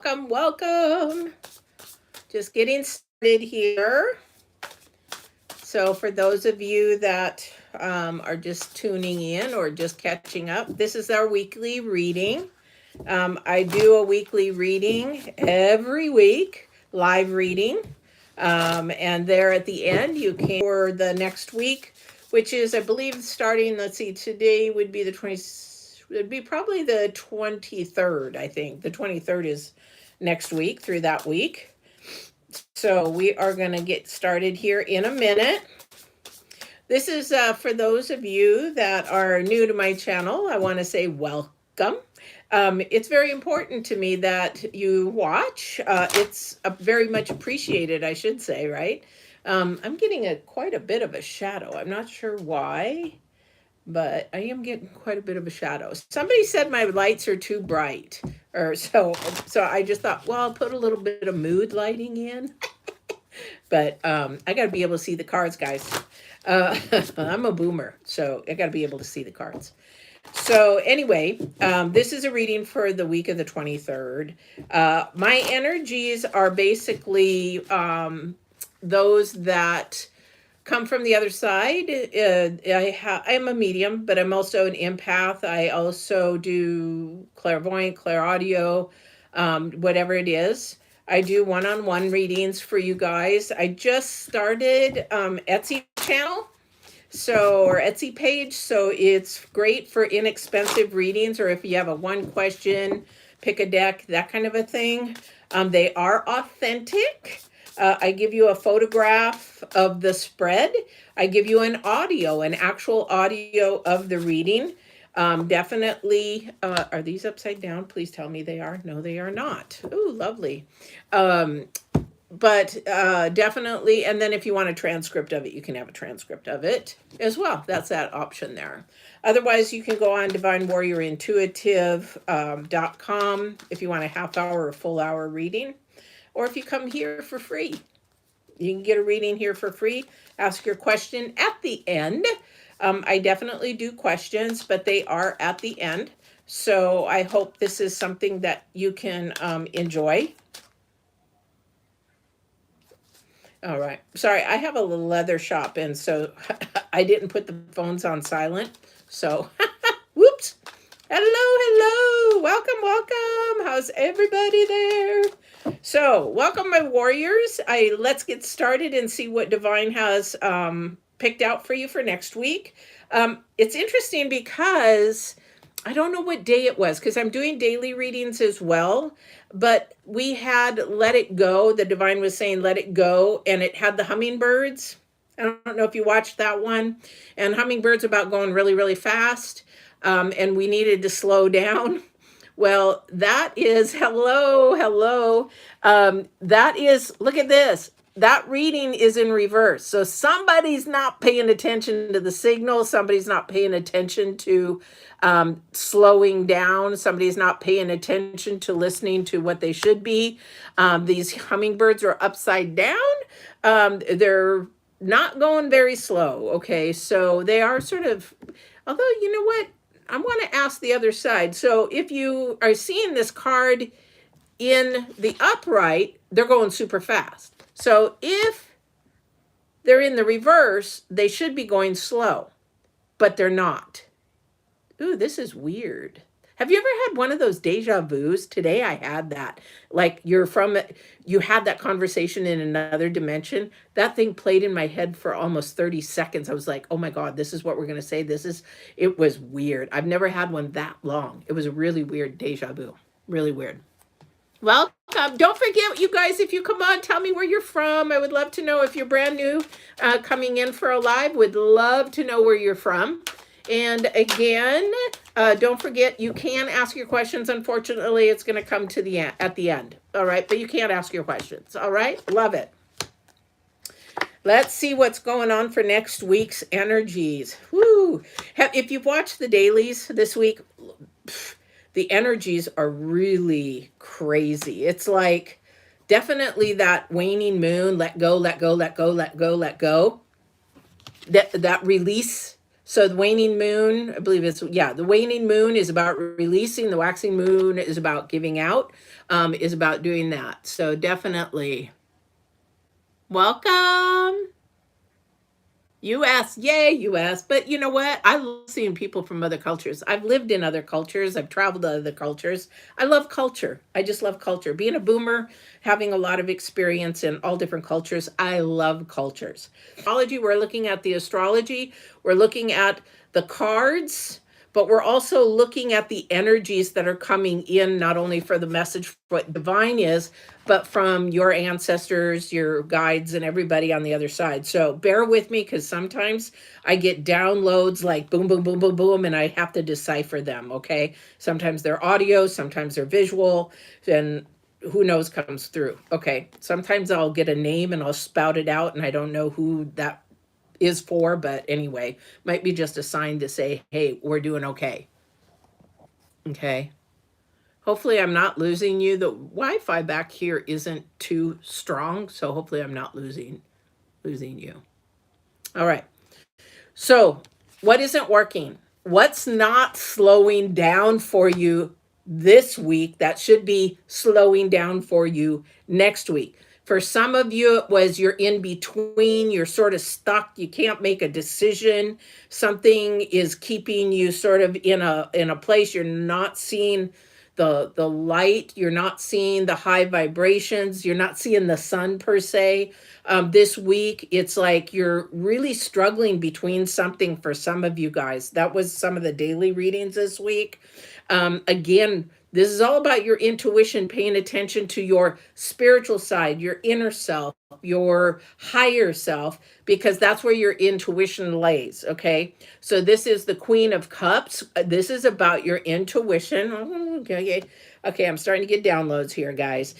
Welcome. Just getting started here. So, for those of you that are just tuning in or just catching up, this is our weekly reading. I do a weekly reading every week, live reading. And there at the end, you can for the next week, which is, I believe, starting, let's see, today would be the 20th, it would be probably the 23rd, I think. The 23rd is next week, through that week. So we are going to get started here in a minute. This is for those of you that are new to my channel. I want to say welcome. It's very important to me that you watch. It's very much appreciated, I should say, right? I'm getting quite a bit of a shadow. I'm not sure why, but I am getting quite a bit of a shadow. Somebody said my lights are too bright, or so I just thought, well, I'll put a little bit of mood lighting in. But I got to be able to see the cards, guys. I'm a boomer, so I got to be able to see the cards. So anyway, this is a reading for the week of the 23rd. My energies are basically those that come from the other side. I am a medium, but I'm also an empath. I also do clairvoyant, clairaudio, whatever it is. I do one-on-one readings for you guys. I just started Etsy channel. Or Etsy page, so it's great for inexpensive readings, or if you have a one question, pick a deck, that kind of a thing. They are authentic. I give you a photograph of the spread. I give you an actual audio of the reading. Definitely, are these upside down? Please tell me they are. No, they are not. Ooh, lovely. But definitely, and then if you want a transcript of it, you can have a transcript of it as well. That's that option there. Otherwise, you can go on divinewarriorintuitive.com if you want a half hour or full hour reading. Or if you come here for free, you can get a reading here for free. Ask your question at the end. I definitely do questions, but they are at the end. So I hope this is something that you can enjoy. All right. Sorry, I have a little leather shop, and so I didn't put the phones on silent. So, whoops. Hello. Welcome. How's everybody there? So, welcome, my warriors. Let's get started and see what Divine has picked out for you for next week. It's interesting because I don't know what day it was, because I'm doing daily readings as well. But we had Let It Go. The Divine was saying, let it go. And it had the hummingbirds. I don't know if you watched that one. And hummingbirds about going really, really fast. And we needed to slow down. Well, that is, hello. That is, look at this. That reading is in reverse. So somebody's not paying attention to the signal. Somebody's not paying attention to slowing down. Somebody's not paying attention to listening to what they should be. These hummingbirds are upside down. They're not going very slow. Okay, so they are sort of, although, you know what? I want to ask the other side. So if you are seeing this card in the upright, they're going super fast. So if they're in the reverse, they should be going slow, but they're not. Ooh, this is weird. Have you ever had one of those deja vus? Today I had that. Like you had that conversation in another dimension. That thing played in my head for almost 30 seconds. I was like, oh my God, this is what we're going to say. It was weird. I've never had one that long. It was a really weird deja vu. Really weird. Welcome. Don't forget, you guys, if you come on, tell me where you're from. I would love to know if you're brand new coming in for a live. Would love to know where you're from. And again, don't forget, you can ask your questions. Unfortunately, it's going to come to at the end. All right. But you can't ask your questions. All right. Love it. Let's see what's going on for next week's energies. Woo. If you've watched the dailies this week, the energies are really crazy. It's like definitely that waning moon, let go. That release So the waning moon, I believe it's, yeah, the waning moon is about releasing, the waxing moon is about giving out, is about doing that. So definitely welcome. US, yay, US. But you know what? I love seeing people from other cultures. I've lived in other cultures, I've traveled to other cultures. I love culture. I just love culture. Being a boomer, having a lot of experience in all different cultures, I love cultures. Astrology, we're looking at the astrology, we're looking at the cards, but we're also looking at the energies that are coming in, not only for the message, what divine is, but from your ancestors, your guides, and everybody on the other side. So bear with me, because sometimes I get downloads like boom, boom, boom, boom, boom, and I have to decipher them, okay? Sometimes they're audio, sometimes they're visual, and who knows comes through. Okay, sometimes I'll get a name and I'll spout it out, and I don't know who that is for, but anyway, might be just a sign to say, hey, we're doing okay. Okay. Hopefully I'm not losing you. The Wi-Fi back here isn't too strong, so hopefully I'm not losing you. All right. So, what isn't working? What's not slowing down for you this week that should be slowing down for you next week? For some of you, it was you're in between, you're sort of stuck, you can't make a decision. Something is keeping you sort of in a place you're not seeing the light, you're not seeing the high vibrations, you're not seeing the sun per se. This week, it's like you're really struggling between something for some of you guys. That was some of the daily readings this week. Again, this is all about your intuition, paying attention to your spiritual side, your inner self, your higher self, because that's where your intuition lays. Okay. So this is the Queen of Cups. This is about your intuition. Okay. Okay. I'm starting to get downloads here, guys.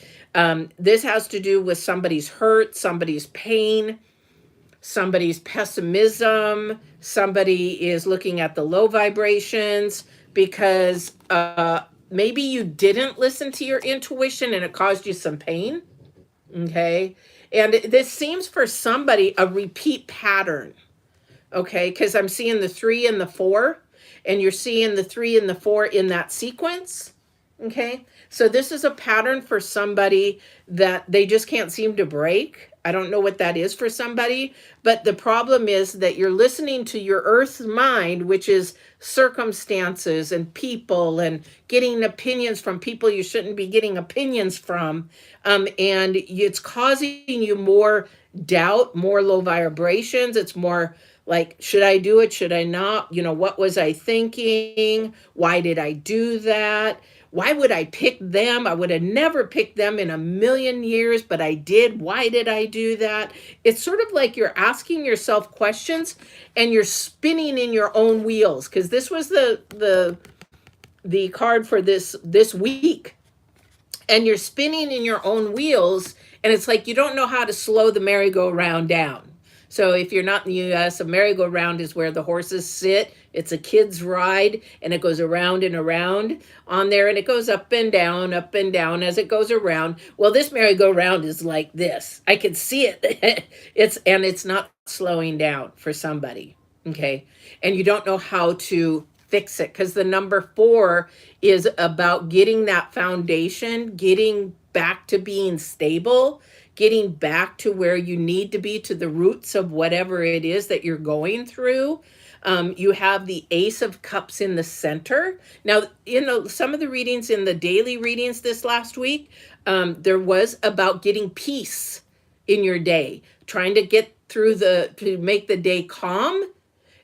This has to do with somebody's hurt, somebody's pain, somebody's pessimism. Somebody is looking at the low vibrations because maybe you didn't listen to your intuition and it caused you some pain. Okay. And this seems for somebody a repeat pattern. Okay. Because I'm seeing the 3 and the 4, and you're seeing the 3 and the 4 in that sequence. Okay. So this is a pattern for somebody that they just can't seem to break. I don't know what that is for somebody, but the problem is that you're listening to your earth mind, which is circumstances and people and getting opinions from people you shouldn't be getting opinions from. And it's causing you more doubt, more low vibrations. It's more like, should I do it? Should I not? You know, what was I thinking? Why did I do that? Why would I pick them? I would have never picked them in a million years, but I did. Why did I do that? It's sort of like you're asking yourself questions and you're spinning in your own wheels, because this was the card for this week. And you're spinning in your own wheels, and it's like you don't know how to slow the merry-go-round down. So if you're not in the US, a merry-go-round is where the horses sit. It's a kid's ride, and it goes around and around on there, and it goes up and down as it goes around. Well, this merry-go-round is like this. I can see it. It's not slowing down for somebody, okay? And you don't know how to fix it, because the number 4 is about getting that foundation, getting back to being stable, getting back to where you need to be, to the roots of whatever it is that you're going through. You have the Ace of Cups in the center. Now, in some of the readings, in the daily readings this last week, there was about getting peace in your day, trying to get through to make the day calm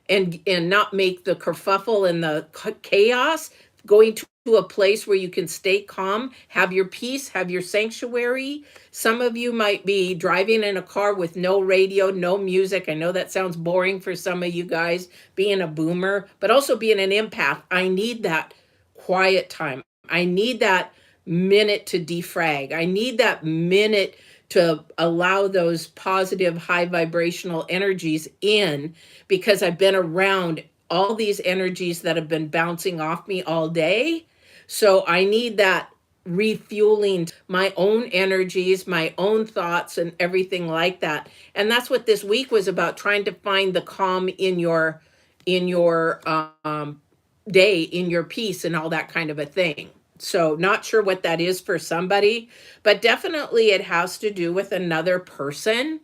and not make the kerfuffle and the chaos, going to a place where you can stay calm, have your peace, have your sanctuary. Some of you might be driving in a car with no radio, no music. I know that sounds boring for some of you guys, being a boomer, but also being an empath. I need that quiet time. I need that minute to defrag. I need that minute to allow those positive, high vibrational energies in, because I've been around all these energies that have been bouncing off me all day. So I need that refueling, my own energies, my own thoughts, and everything like that. And that's what this week was about, trying to find the calm in your in your day, in your peace, and all that kind of a thing. So, not sure what that is for somebody, but definitely it has to do with another person.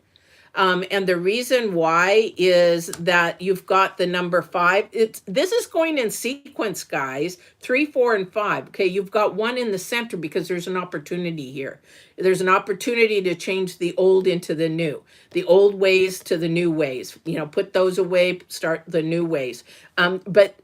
And the reason why is that you've got the number 5. This is going in sequence, guys. 3, 4, and 5. Okay, you've got 1 in the center because there's an opportunity here. There's an opportunity to change the old into the new, the old ways to the new ways. You know, put those away, start the new ways. But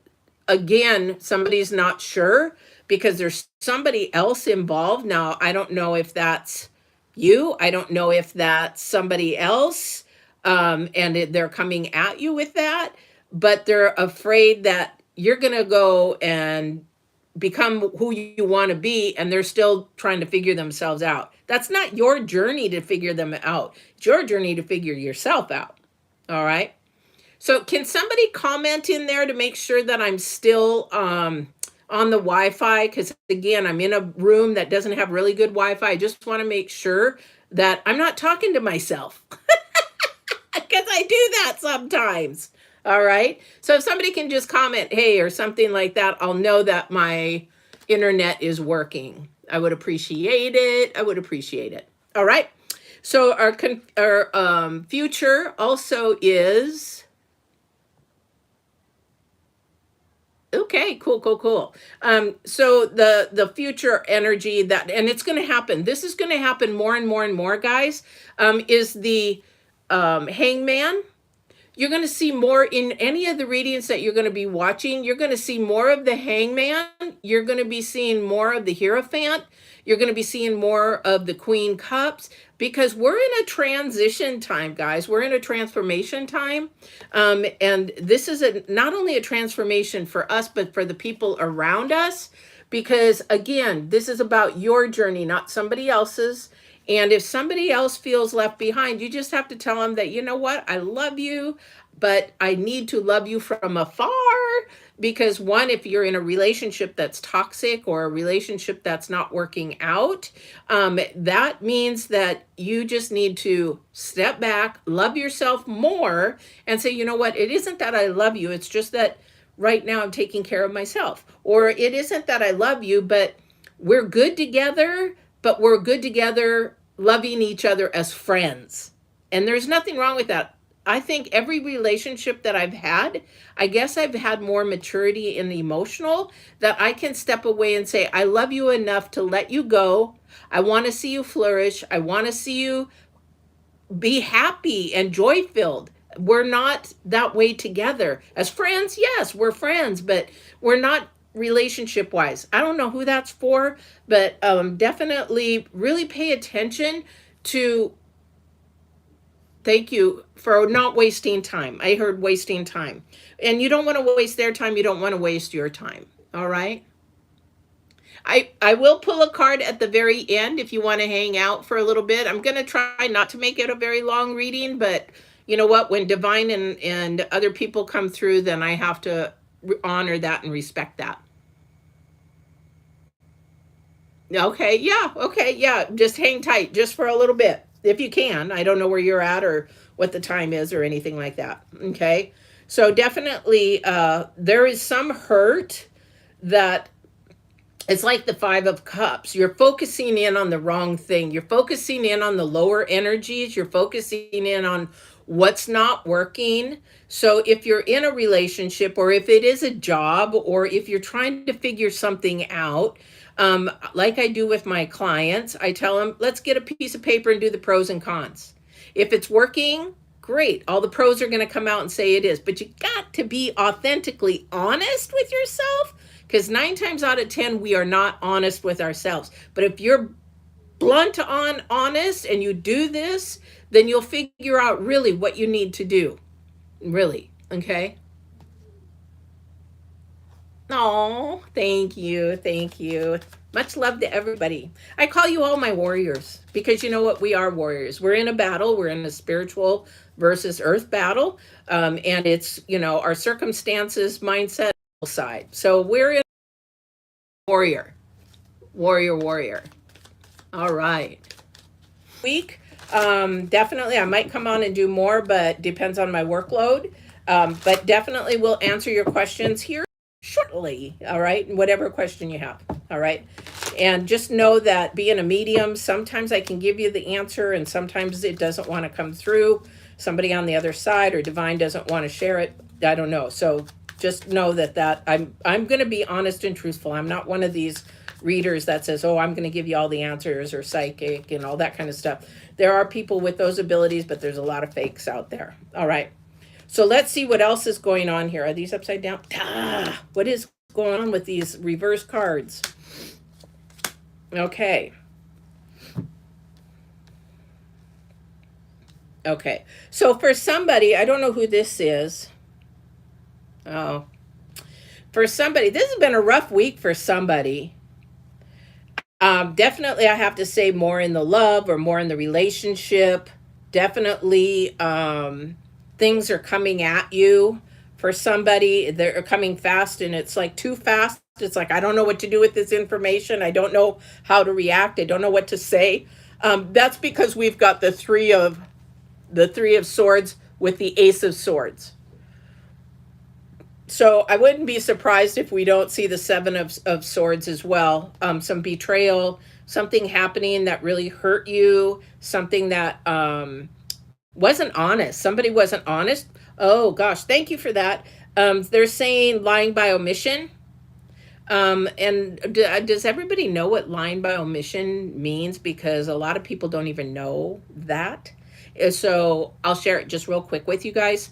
again, somebody's not sure because there's somebody else involved. Now, I don't know if that's you. I don't know if that's somebody else, and they're coming at you with that, but they're afraid that you're going to go and become who you want to be, and they're still trying to figure themselves out. That's not your journey to figure them out. It's your journey to figure yourself out. All right. So can somebody comment in there to make sure that I'm still on the Wi-Fi? Because again, I'm in a room that doesn't have really good Wi-Fi. I just want to make sure that I'm not talking to myself because I do that sometimes. All right. So if somebody can just comment, hey, or something like that, I'll know that my internet is working. I would appreciate it. I would appreciate it. All right. So our future also is... Okay, cool. So the future energy that, and it's going to happen. This is going to happen more and more and more, guys. Is the Hangman. You're going to see more in any of the readings that you're going to be watching. You're going to see more of the Hangman. You're going to be seeing more of the Hierophant. You're going to be seeing more of the Queen Cups, because we're in a transition time, guys. We're in a transformation time. And this is not only a transformation for us, but for the people around us. Because again, this is about your journey, not somebody else's. And if somebody else feels left behind, you just have to tell them that, you know what, I love you, but I need to love you from afar. Because one, if you're in a relationship that's toxic or a relationship that's not working out, that means that you just need to step back, love yourself more, and say, you know what, it isn't that I love you, it's just that right now I'm taking care of myself. Or it isn't that I love you, but we're good together, but we're good together loving each other as friends. And there's nothing wrong with that. I think every relationship that I've had, I guess I've had more maturity in the emotional that I can step away and say, I love you enough to let you go. I want to see you flourish. I want to see you be happy and joy-filled. We're not that way together. As friends, yes, we're friends, but we're not relationship wise. I don't know who that's for, but definitely really pay attention to, thank you for not wasting time. I heard wasting time. And you don't want to waste their time. You don't want to waste your time. All right. I will pull a card at the very end if you want to hang out for a little bit. I'm going to try not to make it a very long reading, but you know what? When divine and other people come through, then I have to honor that and respect that. Okay, yeah. Just hang tight just for a little bit if you can. I don't know where you're at or what the time is or anything like that. Okay. So definitely there is some hurt that it's like the 5 of Cups. You're focusing in on the wrong thing. You're focusing in on the lower energies. You're focusing in on what's not working. So if you're in a relationship, or if it is a job, or if you're trying to figure something out, like I do with my clients, I tell them, let's get a piece of paper and do the pros and cons. If it's working, great. All the pros are going to come out and say it is. But you got to be authentically honest with yourself, because 9 times out of 10, we are not honest with ourselves. But if you're blunt on honest and you do this, then you'll figure out really what you need to do. Really. Okay. Oh, thank you. Thank you. Much love to everybody. I call you all my warriors because you know what? We are warriors. We're in a battle. We're in a spiritual versus earth battle. And it's, you know, our circumstances, mindset side. So we're in warrior. All right. Week. Definitely I might come on and do more, but depends on my workload. But definitely we'll answer your questions here shortly. All right. Whatever question you have. All right. And just know that being a medium, sometimes I can give you the answer and sometimes it doesn't want to come through. Somebody on the other side or divine doesn't want to share it. I don't know. So just know that I'm going to be honest and truthful. I'm not one of these readers that says, oh, I'm going to give you all the answers or psychic and all that kind of stuff. There are people with those abilities, but there's a lot of fakes out there. All right. So let's see what else is going on here. Are these upside down? What is going on with these reverse cards? Okay. Okay. So for somebody, I don't know who this is. Oh. For somebody, this has been a rough week for somebody. Definitely, I have to say more in the love or more in the relationship. Definitely, things are coming at you for somebody. They're coming fast and it's like too fast. It's like, I don't know what to do with this information. I don't know how to react. I don't know what to say. That's because we've got the three of swords with the ace of swords. So I wouldn't be surprised if we don't see the seven of swords as well. Some betrayal, something happening that really hurt you, something that wasn't honest. Somebody wasn't honest. Oh gosh, thank you for that. They're saying lying by omission. And does everybody know what lying by omission means? Because a lot of people don't even know that. So I'll share it just real quick with you guys.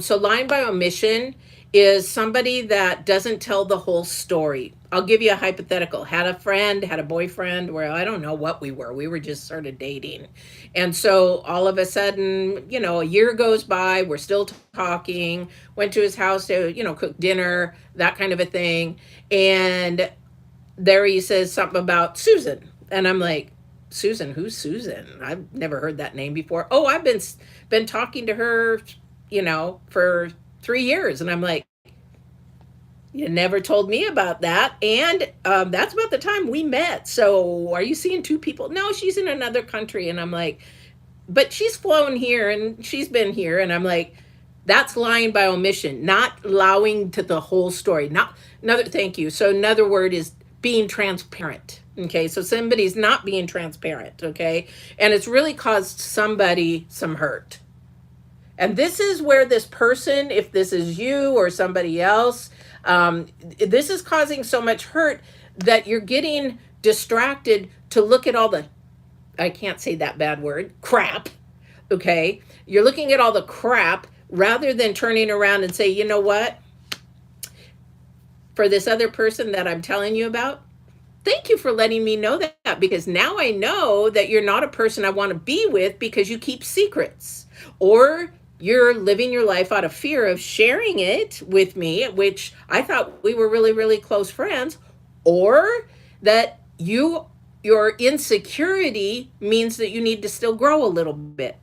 So lying by omission is somebody that doesn't tell the whole story. I'll give you a hypothetical. Had a friend, had a boyfriend where I don't know what we were. We were just sort of dating. And so all of a sudden, a year goes by, we're still talking, went to his house to, cook dinner, that kind of a thing. And there he says something about Susan. And I'm like, Susan, who's Susan? I've never heard that name before. Oh, I've been talking to her, for 3 years. And I'm like, you never told me about that. And that's about the time we met. So are you seeing two people? No, she's in another country. And I'm like, but she's flown here and she's been here. And I'm like, that's lying by omission, not allowing to the whole story. Thank you. So another word is being transparent. Okay. So somebody's not being transparent. Okay. And it's really caused somebody some hurt. And this is where this person, if this is you or somebody else, this is causing so much hurt that you're getting distracted to look at all the, I can't say that bad word, crap. Okay. You're looking at all the crap rather than turning around and say, you know what? For this other person that I'm telling you about, thank you for letting me know that, because now I know that you're not a person I want to be with because you keep secrets, or you're living your life out of fear of sharing it with me, which I thought we were really, really close friends, or that your insecurity means that you need to still grow a little bit.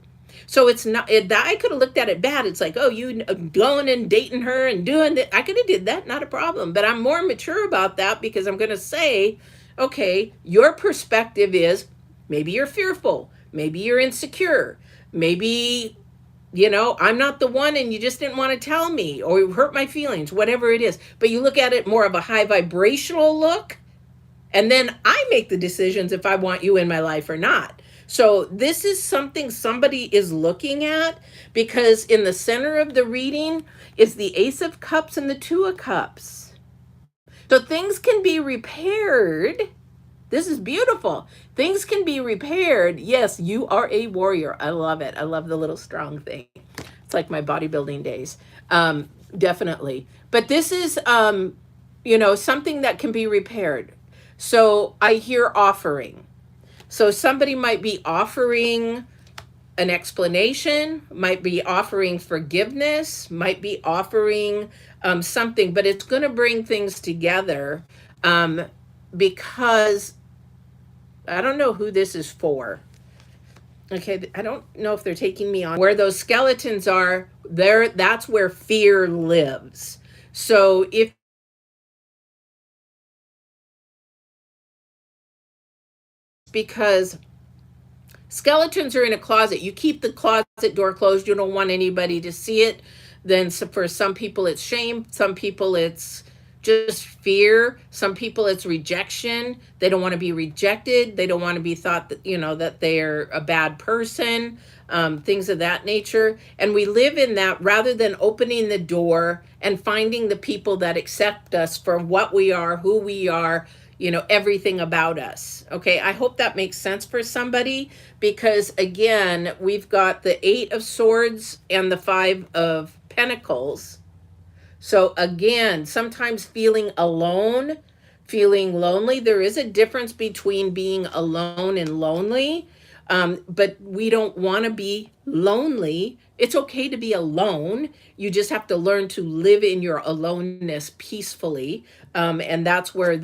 So it's not, I could have looked at it bad. It's like, oh, you going and dating her and doing that. I could have did that, not a problem. But I'm more mature about that because I'm going to say, okay, your perspective is maybe you're fearful. Maybe you're insecure. Maybe, I'm not the one and you just didn't want to tell me, or you hurt my feelings, whatever it is. But you look at it more of a high vibrational look. And then I make the decisions if I want you in my life or not. So this is something somebody is looking at, because in the center of the reading is the Ace of Cups and the Two of Cups. So things can be repaired. This is beautiful. Things can be repaired. Yes, you are a warrior. I love it. I love the little strong thing. It's like my bodybuilding days. Definitely. But this is, something that can be repaired. So I hear offering. So somebody might be offering an explanation, might be offering forgiveness, might be offering something, but it's going to bring things together because I don't know who this is for. Okay, I don't know if they're taking me on where those skeletons are. There, that's where fear lives. So if because skeletons are in a closet. You keep the closet door closed. You don't want anybody to see it. then for some people it's shame, some people it's just fear, some people it's rejection. They don't want to be rejected, they don't want to be thought that, that they're a bad person, things of that nature. And we live in that rather than opening the door and finding the people that accept us for what we are, who we are, everything about us. Okay, I hope that makes sense for somebody, because again, we've got the 8 of Swords and the 5 of Pentacles. So again, sometimes feeling alone, feeling lonely. There is a difference between being alone and lonely, but we don't want to be lonely. It's okay to be alone. You just have to learn to live in your aloneness peacefully, and that's where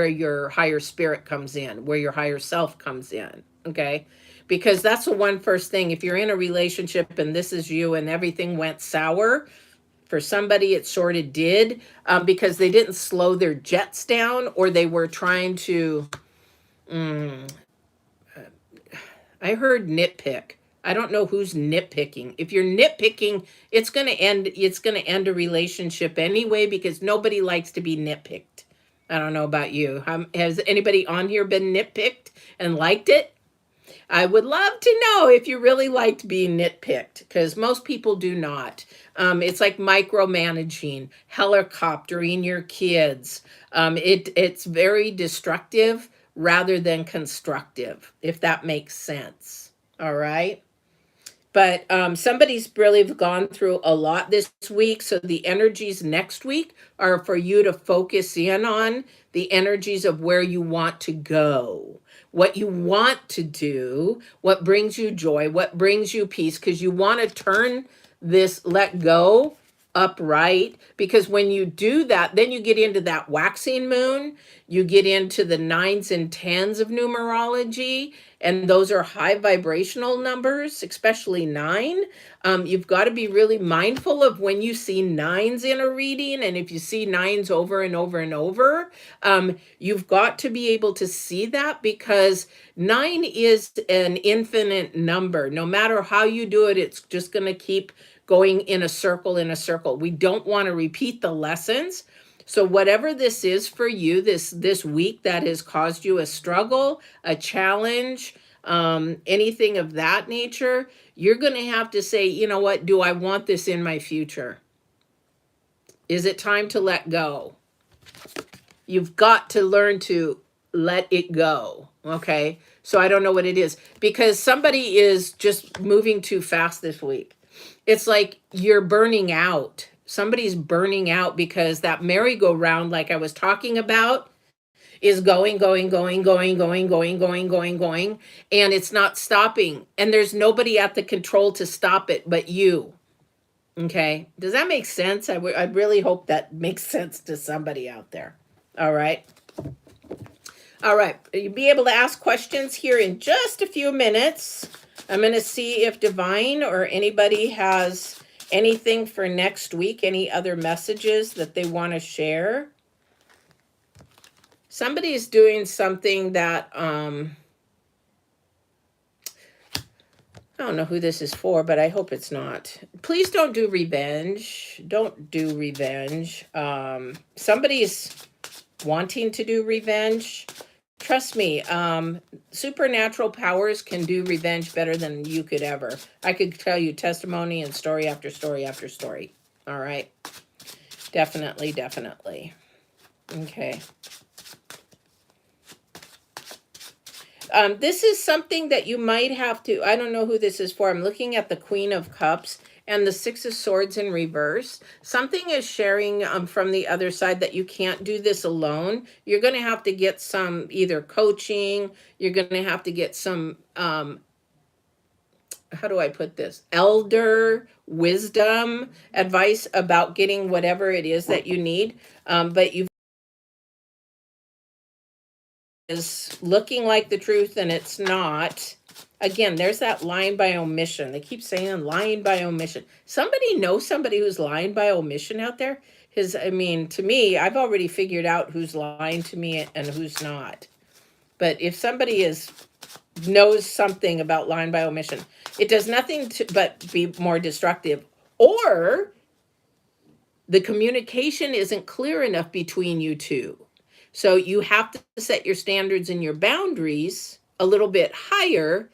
your higher spirit comes in, where your higher self comes in. Okay, because that's the one first thing. If you're in a relationship and this is you and everything went sour, for somebody, it sort of did, because they didn't slow their jets down, or they were trying to, I heard nitpick. I don't know who's nitpicking. If you're nitpicking, it's going to end a relationship anyway, because nobody likes to be nitpicked. I don't know about you. Has anybody on here been nitpicked and liked it? I would love to know if you really liked being nitpicked, because most people do not. It's like micromanaging, helicoptering your kids. It's very destructive rather than constructive, if that makes sense. All right. But somebody's really gone through a lot this week. So the energies next week are for you to focus in on the energies of where you want to go, what you want to do, what brings you joy, what brings you peace, because you want to turn this let go upright. Because when you do that, then you get into that waxing moon, you get into the 9s and 10s of numerology, and those are high vibrational numbers, especially 9. You've got to be really mindful of when you see 9s in a reading, and if you see 9s over and over and over, you've got to be able to see that, because 9 is an infinite number. No matter how you do it, it's just going to keep going in a circle, in a circle. We don't want to repeat the lessons. So whatever this is for you this week that has caused you a struggle, a challenge, anything of that nature, you're going to have to say, you know what, do I want this in my future? Is it time to let go? You've got to learn to let it go. Okay. So I don't know what it is, because somebody is just moving too fast this week. It's like you're burning out. Somebody's burning out because that merry-go-round, like I was talking about, is going, going, going, going, going, going, going, going, going, and it's not stopping. And there's nobody at the control to stop it but you. Okay. Does that make sense? I really hope that makes sense to somebody out there. All right. All right. You'll be able to ask questions here in just a few minutes. I'm going to see if Divine or anybody has anything for next week, any other messages that they want to share. Somebody's doing something that, I don't know who this is for, but I hope it's not. Please don't do revenge. Don't do revenge. Somebody's wanting to do revenge. Trust me, supernatural powers can do revenge better than you could ever. I could tell you testimony and story after story after story. All right. Definitely, definitely. Okay. This is something that you might have to, I don't know who this is for. I'm looking at the Queen of Cups and the 6 of Swords in reverse. Something is sharing from the other side that you can't do this alone. You're going to have to get some either coaching. You're going to have to get some, how do I put this? Elder wisdom advice about getting whatever it is that you need. But you've is looking like the truth and it's not. Again, there's that lying by omission. They keep saying lying by omission. Somebody knows somebody who's lying by omission out there? I mean, to me, I've already figured out who's lying to me and who's not. But if somebody knows something about lying by omission, it does nothing but be more destructive Or the communication isn't clear enough between you two. So you have to set your standards and your boundaries a little bit higher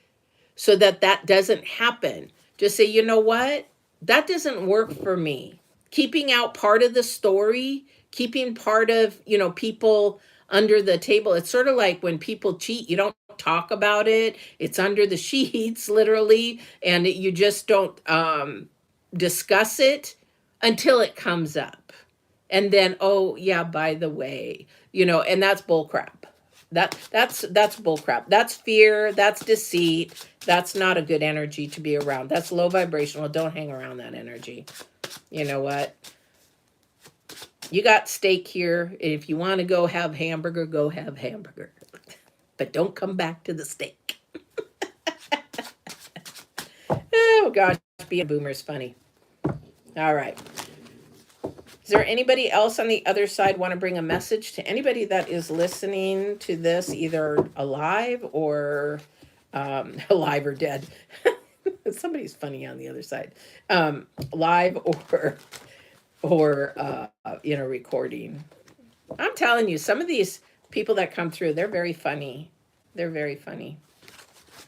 so that that doesn't happen. Just say, you know what? That doesn't work for me. Keeping out part of the story, keeping part of, people under the table. It's sort of like when people cheat, you don't talk about it. It's under the sheets, literally, and you just don't discuss it until it comes up. And then, oh yeah, by the way, and that's bull crap. That's bull crap. That's fear, that's deceit. That's not a good energy to be around. That's low vibrational. Don't hang around that energy. You know what? You got steak here. If you want to go have hamburger, go have hamburger. But don't come back to the steak. Oh gosh, being a boomer is funny. All right. Is there anybody else on the other side want to bring a message to anybody that is listening to this, either alive or alive or dead? Somebody's funny on the other side. Live or in a recording. I'm telling you, some of these people that come through, they're very funny. They're very funny.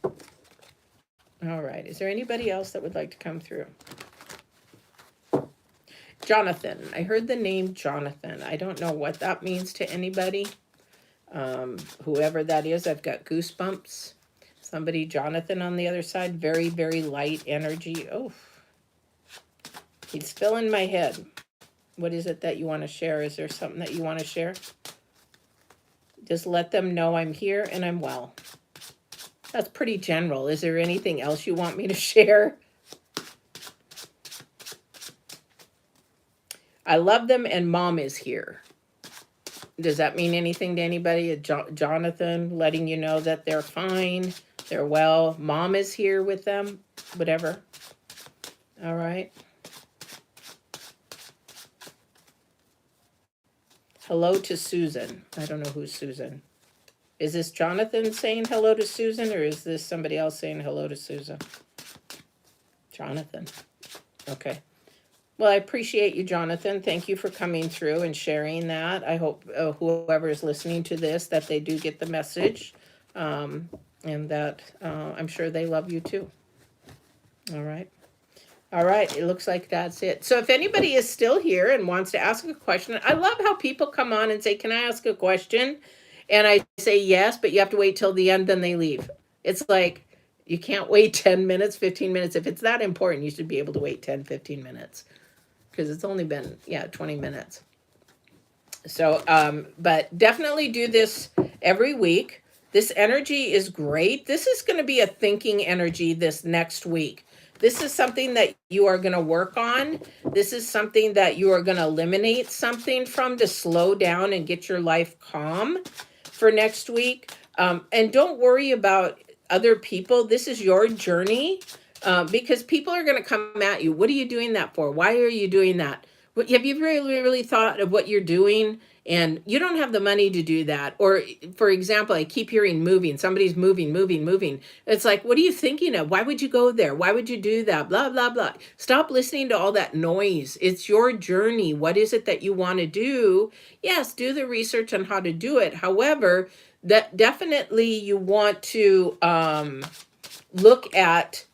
All right. Is there anybody else that would like to come through? Jonathan. I heard the name Jonathan. I don't know what that means to anybody. Whoever that is, I've got goosebumps. Somebody, Jonathan on the other side. Very, very light energy. Oh, he's filling my head. What is it that you want to share? Is there something that you want to share? Just let them know I'm here and I'm well. That's pretty general. Is there anything else you want me to share? I love them and mom is here. Does that mean anything to anybody? Jonathan letting you know that they're fine, they're well. Mom is here with them, whatever. All right. Hello to Susan. I don't know who's Susan. Is this Jonathan saying hello to Susan, or is this somebody else saying hello to Susan? Jonathan. Okay. Well, I appreciate you, Jonathan. Thank you for coming through and sharing that. I hope whoever is listening to this, that they do get the message, and that I'm sure they love you too. All right. All right. It looks like that's it. So if anybody is still here and wants to ask a question, I love how people come on and say, can I ask a question? And I say yes, but you have to wait till the end, then they leave. It's like, you can't wait 10 minutes, 15 minutes. If it's that important, you should be able to wait 10, 15 minutes. Because it's only been, 20 minutes. So, but definitely do this every week. This energy is great. This is going to be a thinking energy this next week. This is something that you are going to work on. This is something that you are going to eliminate something from to slow down and get your life calm for next week. And don't worry about other people. This is your journey. Because people are going to come at you. What are you doing that for? Why are you doing that? Have you really thought of what you're doing? And you don't have the money to do that. Or, for example, I keep hearing moving. Somebody's moving. It's like, what are you thinking of? Why would you go there? Why would you do that? Blah, blah, blah. Stop listening to all that noise. It's your journey. What is it that you want to do? Yes, do the research on how to do it. However, that definitely you want to look at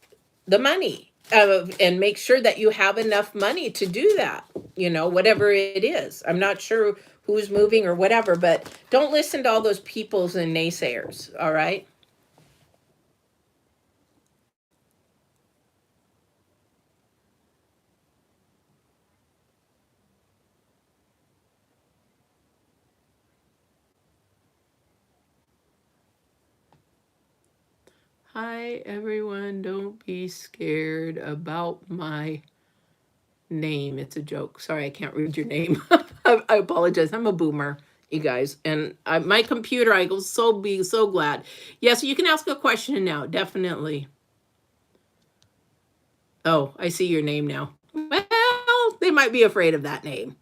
the money and make sure that you have enough money to do that, whatever it is. I'm not sure who's moving or whatever, but don't listen to all those peoples and naysayers. All right. Hi, everyone. Don't be scared about my name. It's a joke. Sorry, I can't read your name. I apologize. I'm a boomer, you guys. And my computer, I will be so glad. Yes, you can ask a question now. Definitely. Oh, I see your name now. Well, they might be afraid of that name.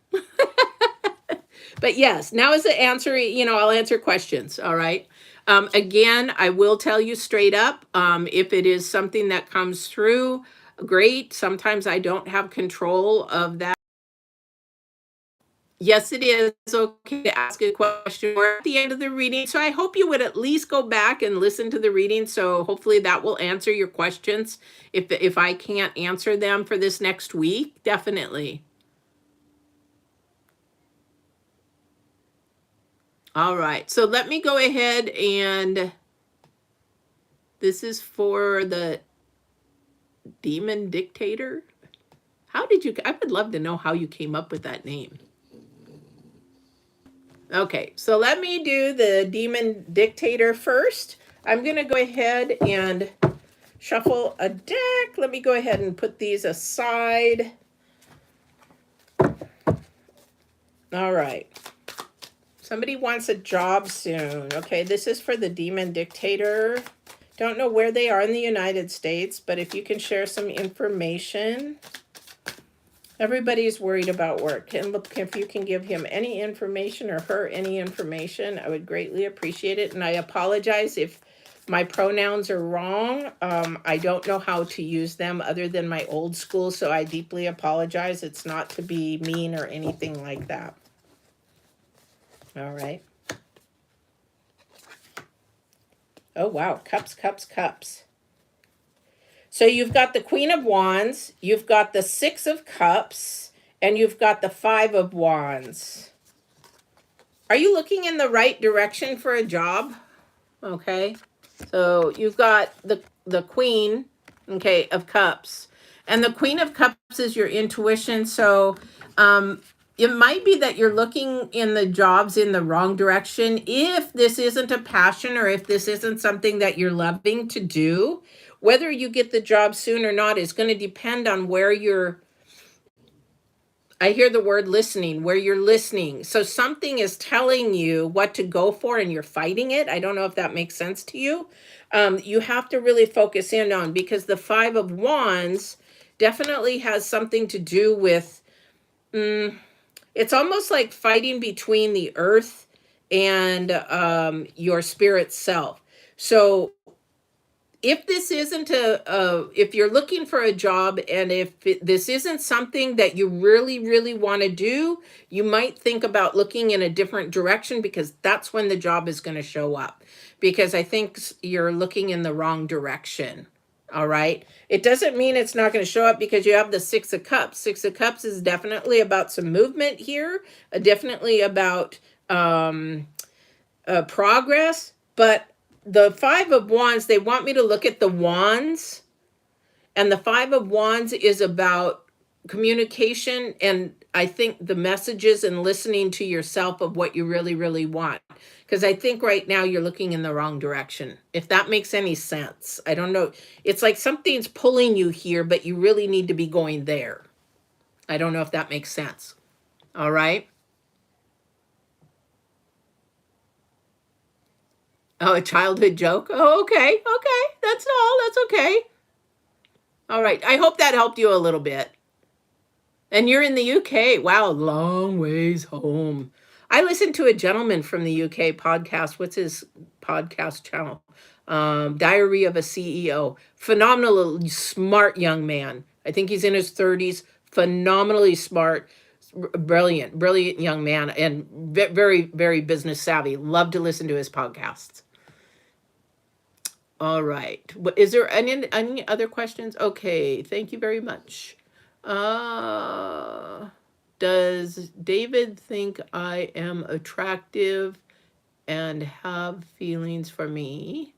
But yes, now is the answer. I'll answer questions. All right. Again, I will tell you straight up, if it is something that comes through, great. Sometimes I don't have control of that. Yes, it is okay to ask a question. We're at the end of the reading, so I hope you would at least go back and listen to the reading. So hopefully that will answer your questions. If I can't answer them for this next week, definitely. All right, so let me go ahead and this is for the demon dictator. How did you, I would love to know how you came up with that name. Okay, so let me do the demon dictator first. I'm going to go ahead and shuffle a deck. Let me go ahead and put these aside. All right. Somebody wants a job soon. Okay, this is for the demon dictator. Don't know where they are in the United States, but if you can share some information. Everybody's worried about work. And look, if you can give him any information or her any information, I would greatly appreciate it. And I apologize if my pronouns are wrong. I don't know how to use them other than my old school, so I deeply apologize. It's not to be mean or anything like that. All right. Oh, wow. Cups, cups, cups. So you've got the Queen of Wands, you've got the Six of Cups, and you've got the Five of Wands. Are you looking in the right direction for a job? Okay. So you've got the Queen, okay, of Cups. And the Queen of Cups is your intuition. So it might be that you're looking in the jobs in the wrong direction. If this isn't a passion or if this isn't something that you're loving to do, whether you get the job soon or not is going to depend on where you're, I hear the word listening, where you're listening. So something is telling you what to go for and you're fighting it. I don't know if that makes sense to you. You have to really focus in on, because the Five of Wands definitely has something to do with, it's almost like fighting between the earth and your spirit self. So if this isn't if you're looking for a job and if this isn't something that you really, really want to do, you might think about looking in a different direction, because that's when the job is going to show up. Because I think you're looking in the wrong direction. All right. It doesn't mean it's not going to show up, because you have the Six of Cups. Six of Cups is definitely about some movement here, definitely about progress. But the Five of Wands, they want me to look at the wands, and the Five of Wands is about communication, and I think the messages and listening to yourself of what you really, really want. Because I think right now you're looking in the wrong direction, if that makes any sense. I don't know. It's like something's pulling you here, but you really need to be going there. I don't know if that makes sense. All right. Oh, a childhood joke? Oh, okay. Okay. That's all. That's okay. All right. I hope that helped you a little bit. And you're in the UK. Wow, long ways home. I listened to a gentleman from the UK podcast. What's his podcast channel? Diary of a CEO. Phenomenally smart young man. I think he's in his 30s. Phenomenally smart, brilliant, brilliant young man, and very, very business savvy. Love to listen to his podcasts. All right. Is there any other questions? Okay. Thank you very much. Uh, does David think I am attractive and have feelings for me?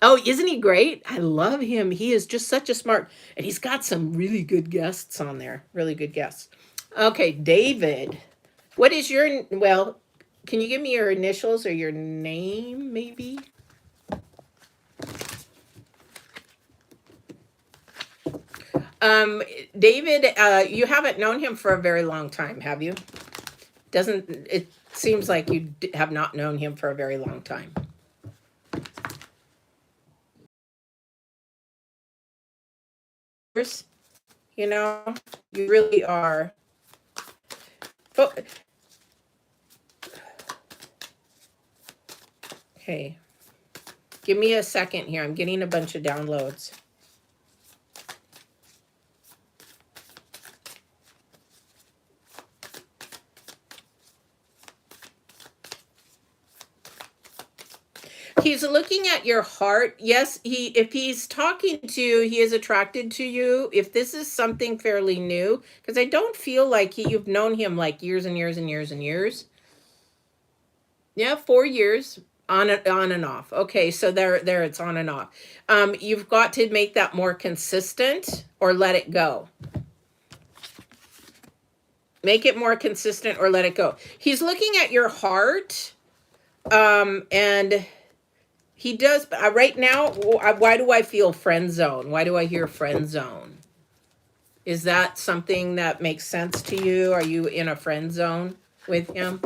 Oh, isn't he great? I love him. He is just such a smart, and he's got some really good guests on there. Really good guests. Okay, David. What is your, well, can you give me your initials or your name, maybe? David, you haven't known him for a very long time, have you? Doesn't it seems like you have not known him for a very long time. You know, you really are. But, okay. Give me a second here. I'm getting a bunch of downloads. He's looking at your heart. Yes, if he's talking to you, he is attracted to you. If this is something fairly new, because I don't feel like you've known him like years and years and years and years. Yeah, 4 years on and off. Okay, so there it's on and off. You've got to make that more consistent or let it go. Make it more consistent or let it go. He's looking at your heart, and he does. Right now, why do I feel friend zone? Why do I hear friend zone? Is that something that makes sense to you? Are you in a friend zone with him?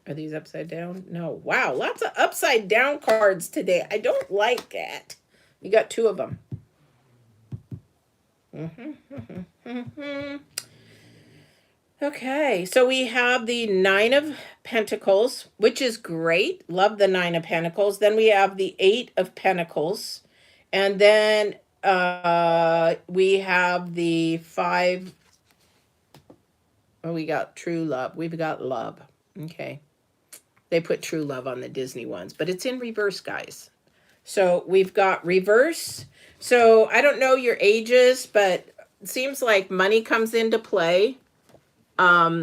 Are these upside down? No. Wow, lots of upside down cards today. I don't like that. You got 2 of them. Okay, so we have the 9 of Pentacles, which is great. Love the 9 of Pentacles. Then we have the 8 of Pentacles. And then we have the 5. Oh, we got true love. We've got love. Okay. They put true love on the Disney ones, but it's in reverse, guys. So we've got reverse. So I don't know your ages, but it seems like money comes into play. A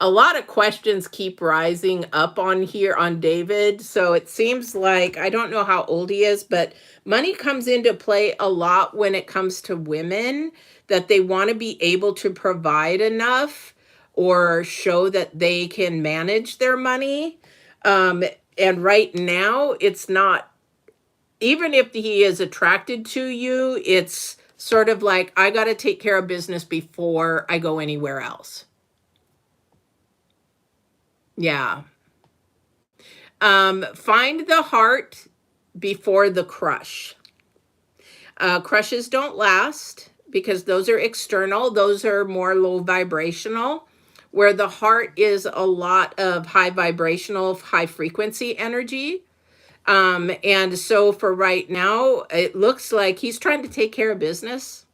lot of questions keep rising up on here on David. So it seems like, I don't know how old he is, but money comes into play a lot when it comes to women, that they want to be able to provide enough or show that they can manage their money. And right now, it's not, even if he is attracted to you, it's sort of like, I got to take care of business before I go anywhere else. Yeah. Find the heart before the crush. Crushes don't last because those are external. Those are more low vibrational, where the heart is a lot of high vibrational, high frequency energy. And so for right now, it looks like he's trying to take care of business.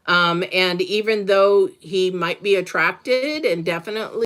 And even though he might be attracted and definitely